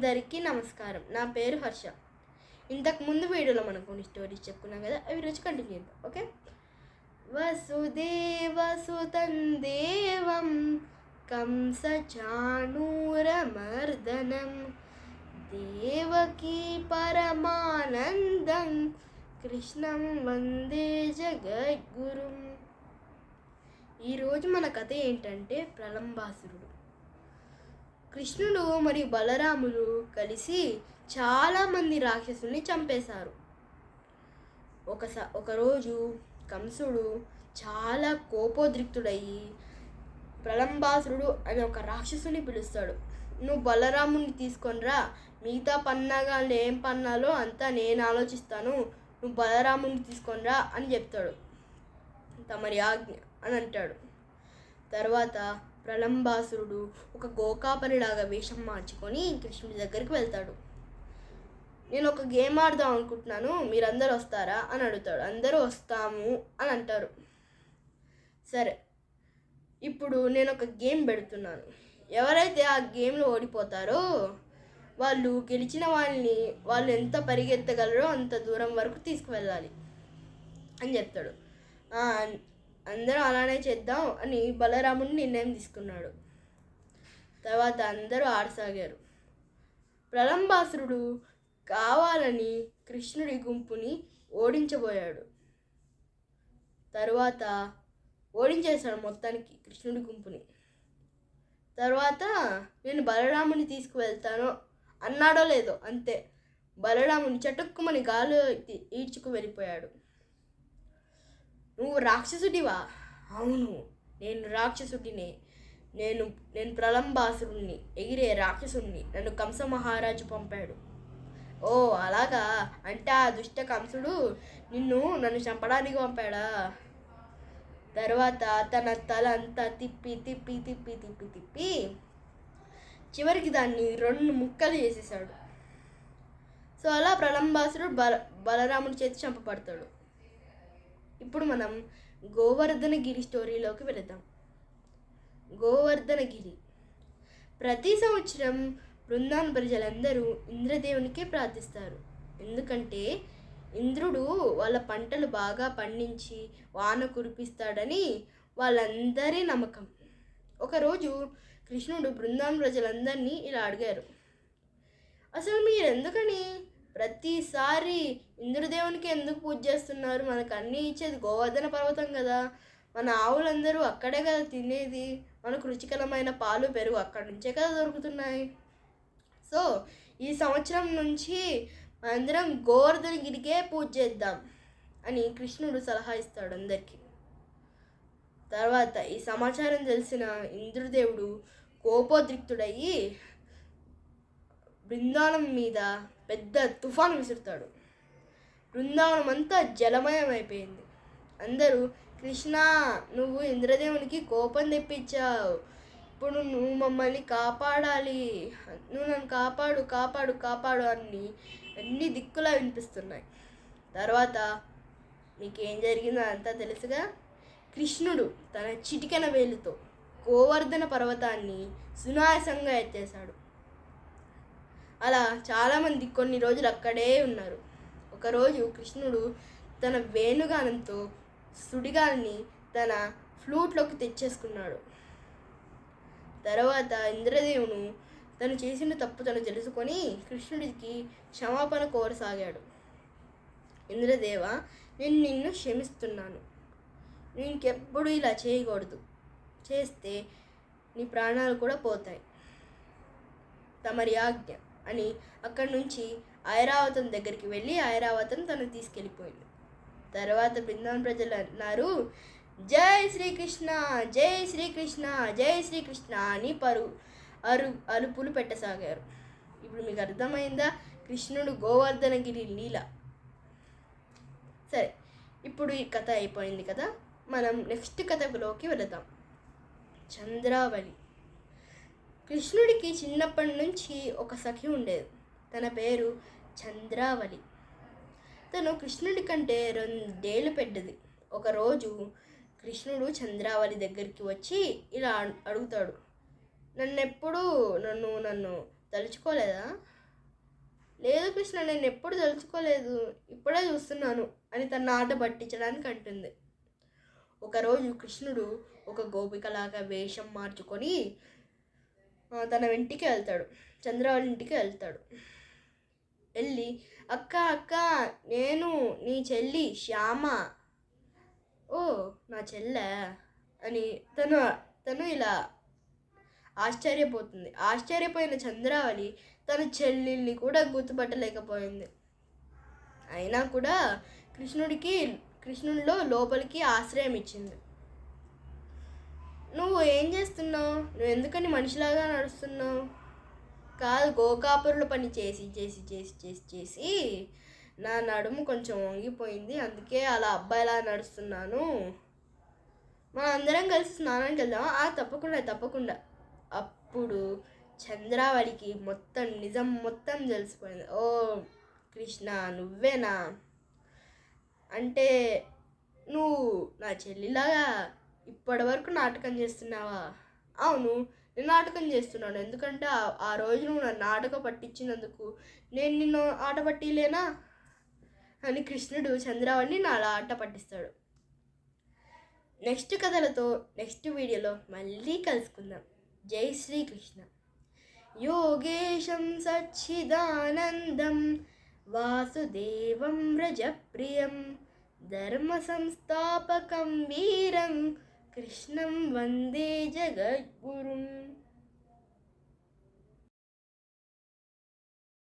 అందరికీ నమస్కారం. నా పేరు హర్ష. ఇంతకు ముందు వీడియోలో మనం కొన్ని స్టోరీస్ చెప్పుకున్నాం కదా, అవి రోజు కంటిన్యూ చేద్దాం. ఓకే. వసుదేవసుతం దేవం కంసచాణూరమర్దనం దేవకీ పరమానందం కృష్ణం వందే జగద్గురుం. ఈరోజు మన కథ ఏంటంటే ప్రలంబాసురుడు. కృష్ణుడు మరియు బలరాములు కలిసి చాలామంది రాక్షసుల్ని చంపేశారు. ఒకరోజు కంసుడు చాలా కోపోద్రిక్తుడయ్యి ప్రలంబాసురుడు అనే ఒక రాక్షసుని పిలుస్తాడు. నువ్వు బలరాముని తీసుకొనిరా, మిగతా పన్నాగాలు ఏం పన్నాలో అంతా నేను ఆలోచిస్తాను, నువ్వు బలరాముని తీసుకొనిరా అని చెప్తాడు. తమరి ఆజ్ఞ అని అంటాడు. తర్వాత ప్రలంబాసురుడు ఒక గోకాపరిలాగా వేషం మార్చుకొని కృష్ణుడి దగ్గరికి వెళ్తాడు. నేను ఒక గేమ్ ఆడదాం అనుకుంటున్నాను, మీరందరూ వస్తారా అని అడుగుతాడు. అందరూ వస్తాము అని అంటారు. సరే, ఇప్పుడు నేను ఒక గేమ్ పెడుతున్నాను. ఎవరైతే ఆ గేమ్లో ఓడిపోతారో వాళ్ళు గెలిచిన వాళ్ళు ఎంత పరిగెత్తగలరో అంత దూరం వరకు తీసుకువెళ్ళాలి అని చెప్తాడు. అందరూ అలానే చేద్దాం అని బలరాముని నిర్ణయం తీసుకున్నాడు. తర్వాత అందరూ ఆడసాగారు. ప్రలంబాసురుడు కావాలని కృష్ణుడి గుంపుని ఓడించబోయాడు. తర్వాత ఓడించేశాడు మొత్తానికి కృష్ణుడి గుంపుని. తర్వాత నేను బలరాముని తీసుకువెళ్తాను అన్నాడో లేదో, అంతే బలరాముని చటుక్కుమని గాలు ఈడ్చుకు వెళ్ళిపోయాడు. నువ్వు రాక్షసుడివా? అవును, నేను రాక్షసుడినే. నేను ప్రలంబాసురుణ్ణి, ఎగిరే రాక్షసుణ్ణి. నన్ను కంస మహారాజు పంపాడు. ఓ అలాగా, అంటే ఆ దుష్ట కంసుడు నన్ను చంపడానికి పంపాడా? తర్వాత తన తల అంతా తిప్పి తిప్పి తిప్పి తిప్పి తిప్పి చివరికి దాన్ని 2 ముక్కలు చేసేసాడు. సో అలా ప్రలంబాసురుడు బలరాముడి చేతి చంపబడతాడు. ఇప్పుడు మనం గోవర్ధనగిరి స్టోరీలోకి వెళదాం. గోవర్ధనగిరి. ప్రతి సంవత్సరం బృందావన ప్రజలందరూ ఇంద్రదేవునికే ప్రార్థిస్తారు. ఎందుకంటే ఇంద్రుడు వాళ్ళ పంటలు బాగా పండించి వాన కురిపిస్తాడని వాళ్ళందరి నమ్మకం. ఒకరోజు కృష్ణుడు బృందావన ప్రజలందరినీ ఇలా అడిగారు, అసలు మీరు ఎందుకని ప్రతిసారి ఇంద్రదేవునికి ఎందుకు పూజ చేస్తున్నారు? మనకు అన్నీ ఇచ్చేది గోవర్ధన పర్వతం కదా, మన ఆవులందరూ అక్కడే కదా తినేది, మనకు రుచికరమైన పాలు పెరుగు అక్కడి నుంచే కదా దొరుకుతున్నాయి. సో ఈ సంవత్సరం నుంచి అందరం గోవర్ధనగిరికే పూజ చేద్దాం అని కృష్ణుడు సలహా ఇస్తాడు అందరికీ. తర్వాత ఈ సమాచారం తెలిసిన ఇంద్రదేవుడు కోపోద్రిక్తుడయ్యి బృందావనం మీద పెద్ద తుఫాను విసురుతాడు. బృందావనం అంతా జలమయం అయిపోయింది. అందరూ, కృష్ణ నువ్వు ఇంద్రదేవునికి కోపం తెప్పించావు, ఇప్పుడు నువ్వు మమ్మల్ని కాపాడాలి, నువ్వు నన్ను కాపాడు కాపాడు కాపాడు అని అన్ని దిక్కులా వినిపిస్తున్నాయి. తర్వాత మీకేం జరిగిందో అంతా తెలుసుగా. కృష్ణుడు తన చిటికెన వేలుతో గోవర్ధన పర్వతాన్ని సునాయాసంగా ఎత్తేశాడు. అలా చాలామంది కొన్ని రోజులు అక్కడే ఉన్నారు. ఒకరోజు కృష్ణుడు తన వేణుగానంతో సుడిగాల్ని తన ఫ్లూట్లోకి తెచ్చేసుకున్నాడు. తర్వాత ఇంద్రదేవుడు తను చేసిన తప్పు తను తెలుసుకొని కృష్ణుడికి క్షమాపణ కోరసాగాడు. ఇంద్రదేవ, నేను నిన్ను క్షమిస్తున్నాను, నేను ఇంకెప్పుడు ఇలా చేయకూడదు, చేస్తే నీ ప్రాణాలు కూడా పోతాయి, తమరి ఆజ్ఞ అని అక్కడి నుంచి ఐరావతం దగ్గరికి వెళ్ళి ఐరావతం తను తీసుకెళ్ళిపోయింది. తర్వాత బృందావన ప్రజలు అన్నారు, జై శ్రీకృష్ణ జై శ్రీకృష్ణ జై శ్రీకృష్ణ అని అరుపులు పెట్టసాగారు. ఇప్పుడు మీకు అర్థమైందా కృష్ణుడు గోవర్ధనగిరి లీల? సరే, ఇప్పుడు ఈ కథ అయిపోయింది కదా, మనం నెక్స్ట్ కథలోకి వెళదాం. చంద్రావళి. కృష్ణుడికి చిన్నప్పటి నుంచి ఒక సఖి ఉండేది. తన పేరు చంద్రావళి. తను కృష్ణుడి కంటే 2 ఏళ్ళు పెద్దది. ఒకరోజు కృష్ణుడు చంద్రావళి దగ్గరికి వచ్చి ఇలా అడుగుతాడు, నన్ను తలుచుకోలేదా? లేదు కృష్ణ, నేను ఎప్పుడు తెలుసుకోలేదు, ఇప్పుడే చూస్తున్నాను అని తన ఆట పట్టించడానికి అంటుంది. ఒకరోజు కృష్ణుడు ఒక గోపికలాగా వేషం మార్చుకొని తన ఇంటికి వెళ్తాడు, చంద్రావళి ఇంటికి వెళ్తాడు. వెళ్ళి, అక్క అక్క, నేను నీ చెల్లి శ్యామ. ఓ, నా చెల్లె అని తను ఇలా ఆశ్చర్యపోతుంది. ఆశ్చర్యపోయిన చంద్రావళి తన చెల్లెల్ని కూడా గుర్తుపట్టలేకపోయింది. అయినా కూడా కృష్ణుడిలో లోపలికి ఆశ్రయం ఇచ్చింది. నువ్వు ఏం చేస్తున్నావు? నువ్వు ఎందుకని మనిషిలాగా నడుస్తున్నావు? కాదు, గోకాపురుల పని చేసి చేసి చేసి చేసి చేసి నా నడుము కొంచెం వంగిపోయింది, అందుకే అలా అబ్బాయిలా నడుస్తున్నాను. మనం అందరం కలిసి స్నానానికి వెళ్దామా? తప్పకుండా. అప్పుడు చంద్రావళికి నిజం మొత్తం తెలిసిపోయింది. ఓ కృష్ణ, నువ్వేనా? అంటే నువ్వు నా చెల్లిలాగా ఇప్పటి వరకు నాటకం చేస్తున్నావా? అవును, నేను నాటకం చేస్తున్నాను. ఎందుకంటే ఆ రోజు నువ్వు నన్ను నాటకం పట్టించినందుకు నేను నిన్ను ఆట పట్టిలేనా అని కృష్ణుడు చంద్రావళిని నా ఆట పట్టిస్తాడు. నెక్స్ట్ కథలతో నెక్స్ట్ వీడియోలో మళ్ళీ కలుసుకుందాం. జై శ్రీకృష్ణ. యోగేశం సచ్చిదానందం వాసుదేవం వ్రజప్రియం ధర్మ సంస్థాపకం వీరం కృష్ణం వందే జగద్గురుం.